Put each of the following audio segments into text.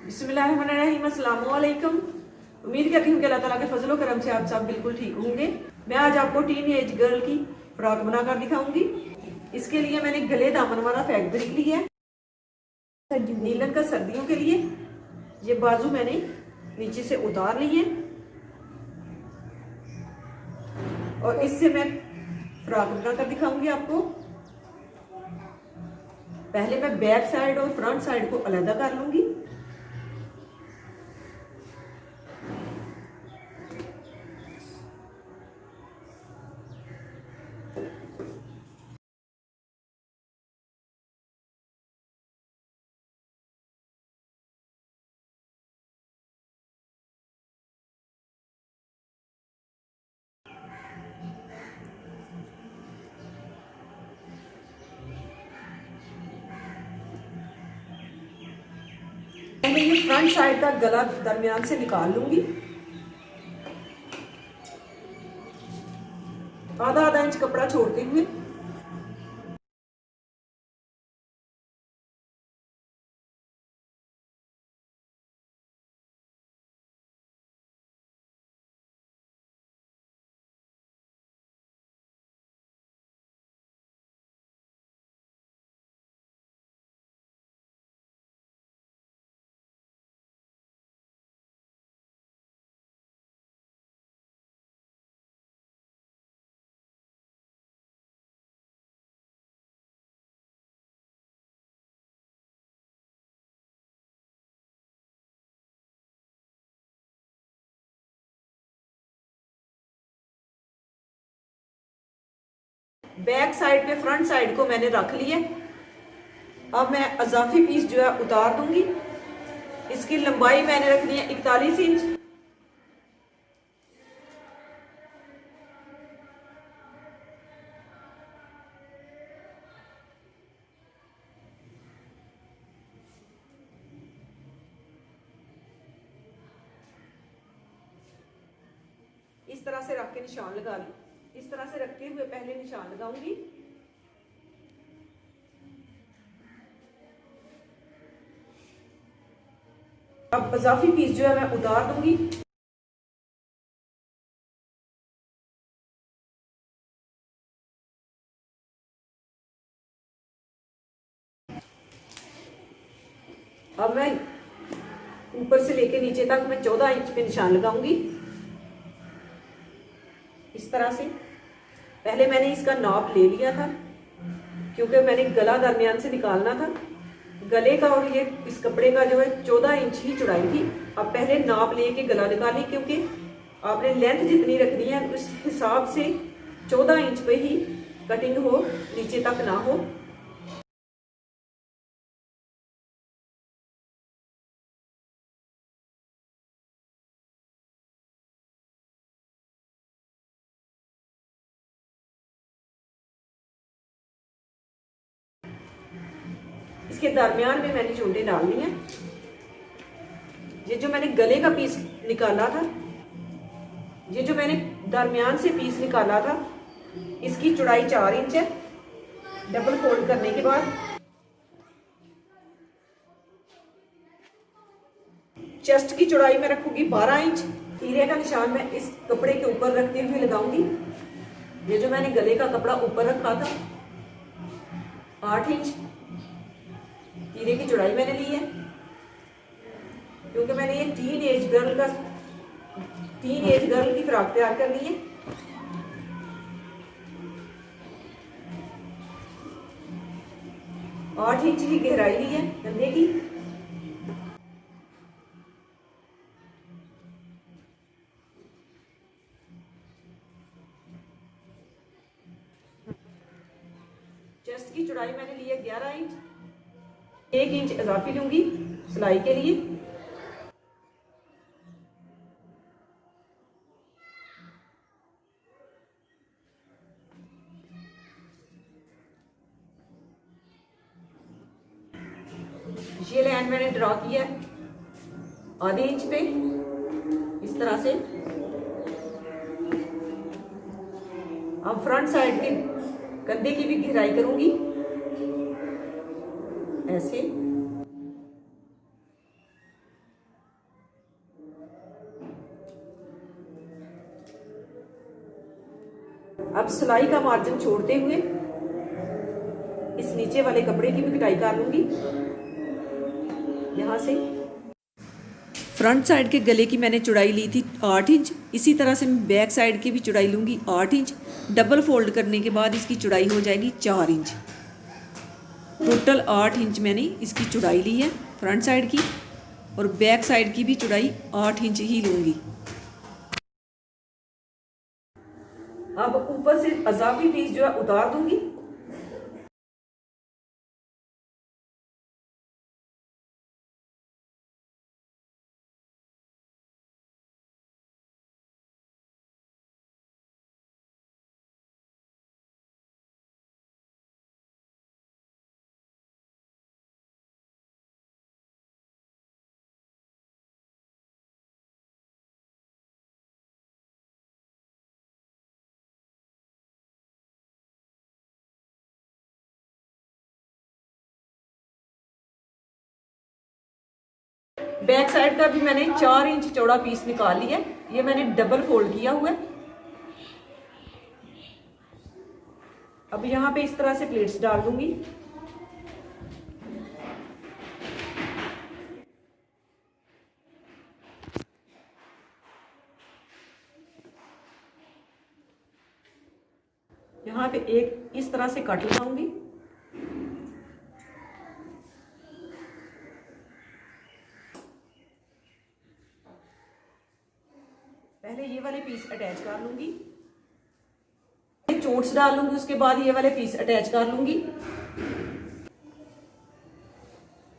बिस्मिल्लाहिर्रहमानिर्रहीम, अस्सलाम वालेकुम। उम्मीद करती हूँ कि अल्लाह ताला के फजलो करम से आप सब बिल्कुल ठीक होंगे। मैं आज आपको टीन एज गर्ल की फ्रॉक बनाकर दिखाऊंगी। इसके लिए मैंने गले दामन वाला फैब्रिक लिया है नीलन का सर्दियों के लिए। ये बाजू मैंने नीचे से उतार लिए और इससे मैं फ्रॉक बनाकर दिखाऊंगी आपको। पहले मैं बैक साइड और फ्रंट साइड को अलग कर लूंगी। मैं ये फ्रंट साइड का गला दरमियान से निकाल लूंगी। आधा आधा इंच कपड़ा छोड़ते हुए बैक साइड पे फ्रंट साइड को मैंने रख लिया। अब मैं अजाफी पीस जो है उतार दूंगी। इसकी लंबाई मैंने रखनी है 41 इंच। इस तरह से रख के निशान लगा ली। इस तरह से रखते हुए पहले निशान लगाऊंगी। अब इजाफी पीस जो है मैं उतार दूंगी। अब मैं ऊपर से लेके नीचे तक मैं 14 इंच पे निशान लगाऊंगी। इस तरह से पहले मैंने इसका नाप ले लिया था क्योंकि मैंने गला दरमियान से निकालना था। गले का और ये इस कपड़े का जो है 14 इंच ही चौड़ाई थी। अब पहले नाप लेके गला निकालें क्योंकि आपने लेंथ जितनी रखनी है उस हिसाब से 14 इंच पे ही कटिंग हो, नीचे तक ना हो। इसके दरमियान में मैंने चूंटे डालनी है। ये जो मैंने गले का पीस निकाला था, ये जो मैंने दरमियान से पीस निकाला था, इसकी चौड़ाई 4 इंच है। डबल फोल्ड करने के बाद चेस्ट की चौड़ाई में रखूंगी 12 इंच। तीरे का निशान मैं इस कपड़े के ऊपर रखते हुए लगाऊंगी। ये जो मैंने गले का कपड़ा ऊपर रखा था 8 इंच तीरे की चौड़ाई मैंने ली है क्योंकि मैंने ये टीन एज गर्ल की फ्रॉक तैयार करनी है। आठ इंच की गहराई ली है कंधे की। चेस्ट की चौड़ाई मैंने ली है 11 इंच। 1 इंच इजाफी लूंगी सिलाई के लिए। ये लाइन मैंने ड्रॉ किया है आधे इंच पे इस तरह से। अब फ्रंट साइड के कंधे की भी गहराई करूंगी ऐसे। अब सिलाई का मार्जिन छोड़ते हुए इस नीचे वाले कपड़े की भी कटाई कर लूंगी। यहाँ से फ्रंट साइड के गले की मैंने चौड़ाई ली थी 8 इंच, इसी तरह से मैं बैक साइड की भी चौड़ाई लूंगी 8 इंच। डबल फोल्ड करने के बाद इसकी चौड़ाई हो जाएगी 4 इंच। टोटल 8 इंच मैंने इसकी चौड़ाई ली है फ्रंट साइड की, और बैक साइड की भी चौड़ाई 8 इंच ही लूंगी। अब ऊपर से अजाफी पीस जो है उतार दूंगी। बैक साइड का भी मैंने 4 इंच चौड़ा पीस निकाल लिया। ये मैंने डबल फोल्ड किया हुआ है। अब यहाँ पे इस तरह से प्लेट्स डाल दूंगी। यहाँ पे एक इस तरह से कट लगाऊंगी। पहले ये वाले पीस अटैच कर लूंगी, चोट्स डाल लूंगी, उसके बाद ये वाले पीस अटैच कर लूंगी।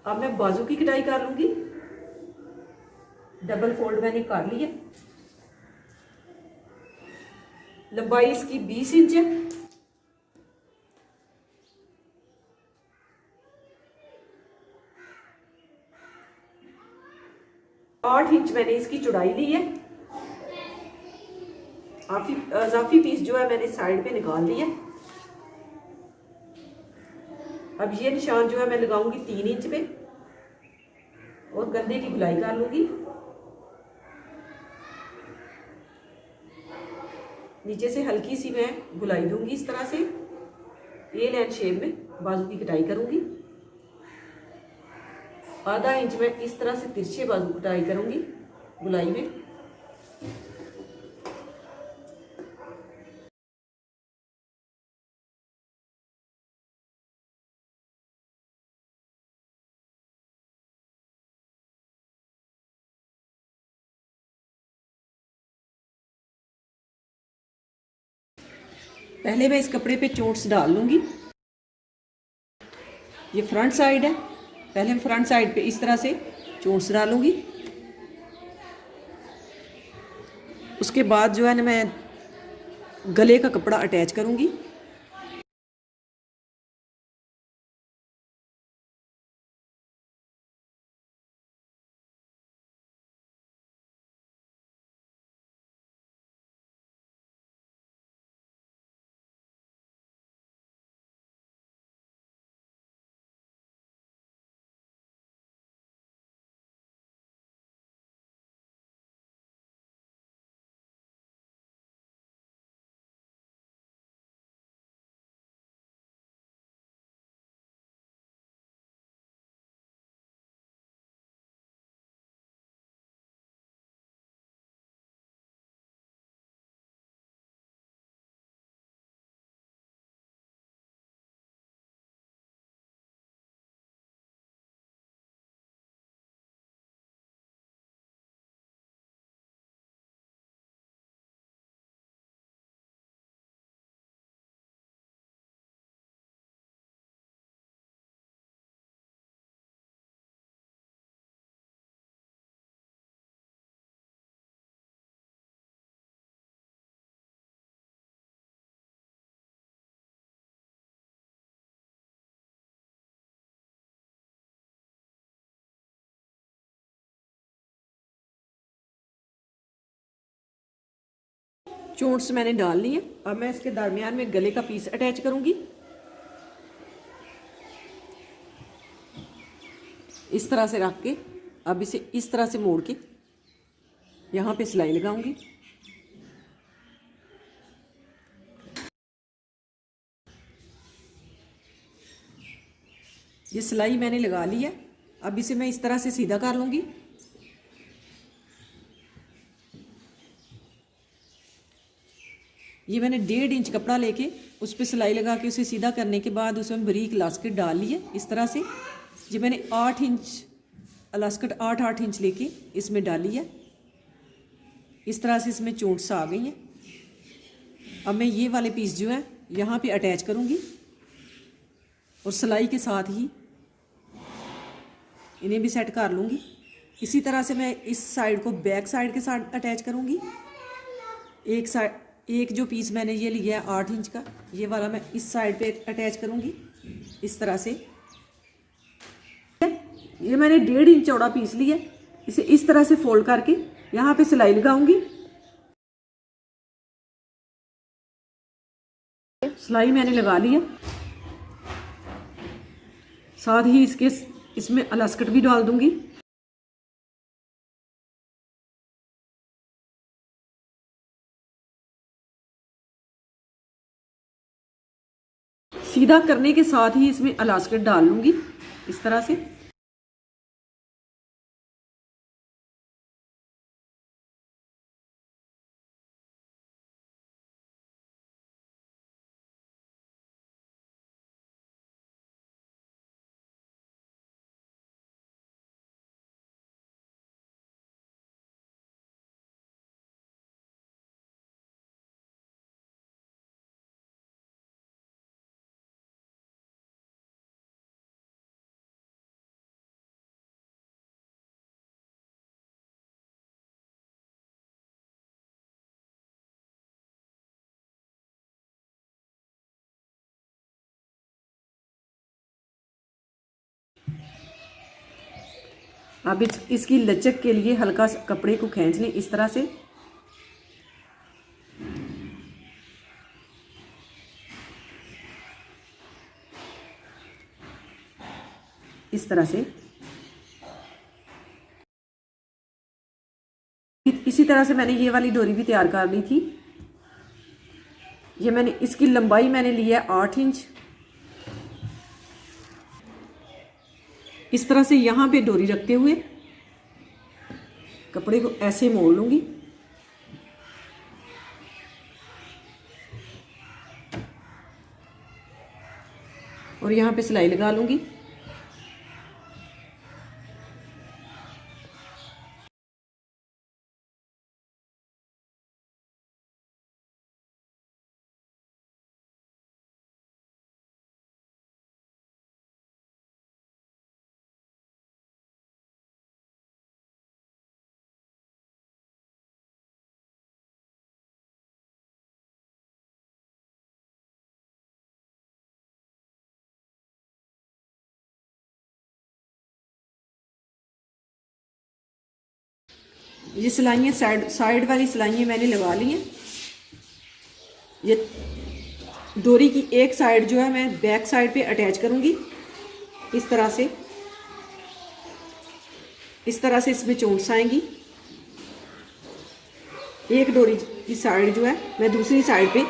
अब मैं बाजू की कटाई कर लूंगी। डबल फोल्ड मैंने कर लिया। लंबाई इसकी 20 इंच है। आठ इंच मैंने इसकी चौड़ाई ली है। अजाफी पीस जो है मैंने साइड पे निकाल लिया। अब ये निशान जो है मैं लगाऊंगी 3 इंच पे और गले की गुलाई कर लूंगी। नीचे से हल्की सी मैं गुलाई दूंगी इस तरह से। ए लाइन शेप में बाजू की कटाई करूंगी। आधा इंच में इस तरह से तिरछे बाजू कटाई करूंगी गुलाई में। पहले मैं इस कपड़े पे चोट्स डाल लूंगी। ये फ्रंट साइड है। पहले मैं फ्रंट साइड पे इस तरह से चोट्स डालूंगी। उसके बाद जो है ना मैं गले का कपड़ा अटैच करूंगी। चोट्स मैंने डाल ली है। अब मैं इसके दरमियान में गले का पीस अटैच करूंगी। इस तरह से रख के अब इसे इस तरह से मोड़ के यहाँ पे सिलाई लगाऊंगी। ये सिलाई मैंने लगा ली है। अब इसे मैं इस तरह से सीधा कर लूँगी। ये मैंने 1.5 इंच कपड़ा लेके उस पर सिलाई लगा के उसे सीधा करने के बाद उसमें बारीक इलास्टिक डाल ली है इस तरह से। ये मैंने 8 इंच इलास्टिक 8 इंच लेके इसमें डाली है। इस तरह से इसमें चोट्स आ गई हैं। अब मैं ये वाले पीस जो है यहाँ पे अटैच करूँगी और सिलाई के साथ ही इन्हें भी सेट कर लूँगी। इसी तरह से मैं इस साइड को बैक साइड के साथ अटैच करूँगी। एक जो पीस मैंने ये लिया है 8 इंच का, ये वाला मैं इस साइड पे अटैच करूँगी इस तरह से। ये मैंने 1.5 इंच चौड़ा पीस लिया है। इसे इस तरह से फोल्ड करके यहाँ पे सिलाई लगाऊंगी। सिलाई मैंने लगा ली है। साथ ही इसमें इलास्टिक भी डाल दूंगी। सीधा करने के साथ ही इसमें इलास्टिक डाल लूंगी इस तरह से। अब इसकी लचक के लिए हल्का सा कपड़े को खींच लें इस तरह से। इस तरह से इसी तरह से मैंने ये वाली डोरी भी तैयार कर ली थी। ये मैंने इसकी लंबाई मैंने ली है 8 इंच। इस तरह से यहाँ पे डोरी रखते हुए कपड़े को ऐसे मोड़ लूंगी। और यहाँ पे सिलाई लगा लूंगी। ये सिलाइयाँ साइड वाली सिलाइयाँ मैंने लगा ली हैं। ये डोरी की एक साइड जो है मैं बैक साइड पे अटैच करूँगी इस तरह से। इस तरह से इसमें चोंच आएंगी। एक डोरी की साइड जो है मैं दूसरी साइड पे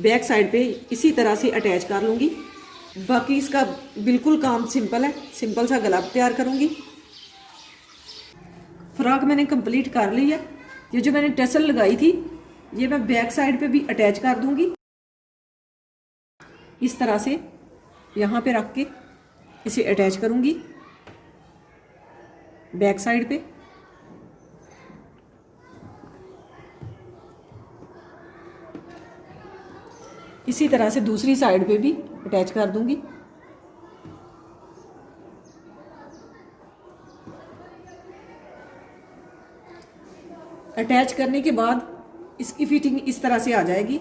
बैक साइड पे इसी तरह से अटैच कर लूँगी। बाकी इसका बिल्कुल काम सिंपल है। सिंपल सा गला तैयार करूँगी। फ्रॉक मैंने कंप्लीट कर ली है। ये जो मैंने टसल लगाई थी ये मैं बैक साइड पे भी अटैच कर दूंगी इस तरह से। यहाँ पे रख के इसे अटैच करूंगी बैक साइड पे। इसी तरह से दूसरी साइड पे भी अटैच कर दूंगी। अटैच करने के बाद इसकी फिटिंग इस तरह से आ जाएगी।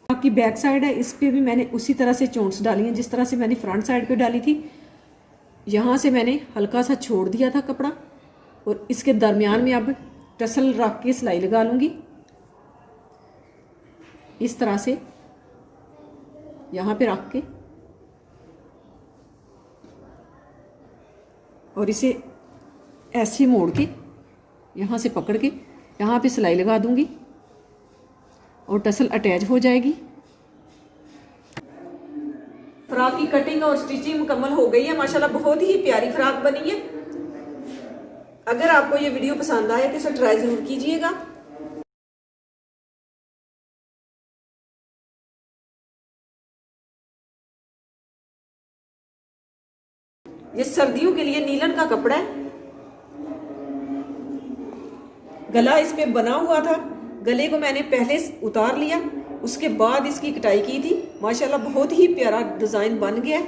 बाकी बैक साइड है, इस पे भी मैंने उसी तरह से चोंच डाली है जिस तरह से मैंने फ्रंट साइड पे डाली थी। यहाँ से मैंने हल्का सा छोड़ दिया था कपड़ा और इसके दरमियान में अब टसल रख के सिलाई लगा लूँगी इस तरह से। यहाँ पे रख के और इसे ऐसे मोड़ के यहाँ से पकड़ के यहाँ पे सिलाई लगा दूँगी। और टसल अटैच हो जाएगी। फ्रॉक की कटिंग और स्टिचिंग मुकम्मल हो गई है। माशाल्लाह बहुत ही प्यारी फ्रॉक बनी है। अगर आपको ये वीडियो पसंद आए तो इसे ट्राई जरूर कीजिएगा। ये सर्दियों के लिए नीलन का कपड़ा है। गला इस पे बना हुआ था, गले को मैंने पहले उतार लिया, उसके बाद इसकी कटाई की थी। माशाल्लाह बहुत ही प्यारा डिजाइन बन गया।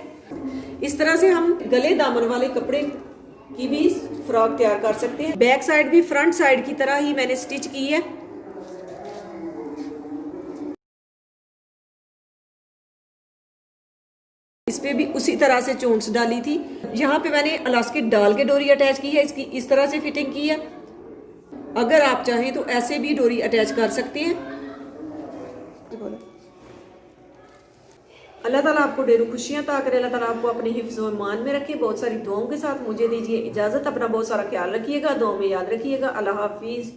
इस तरह से हम गले दामन वाले कपड़े की भी फ्रॉक तैयार कर सकते हैं। बैक साइड भी फ्रंट साइड की तरह ही मैंने स्टिच की है। इस पे भी उसी तरह से चोंच डाली थी। यहाँ पे मैंने इलास्टिक डाल के डोरी अटैच की है। इसकी इस तरह से फिटिंग की है। अगर आप चाहें तो ऐसे भी डोरी अटैच कर सकते हैं। अल्लाह ताला आपको ढेरों खुशियां अता करे। अल्लाह ताला आपको अपने हिफ्ज़ और मान में रखे। बहुत सारी दुआओं के साथ मुझे दीजिए इजाज़त। अपना बहुत सारा ख्याल रखिएगा, दुआओं में याद रखिएगा। अल्लाह हाफिज़।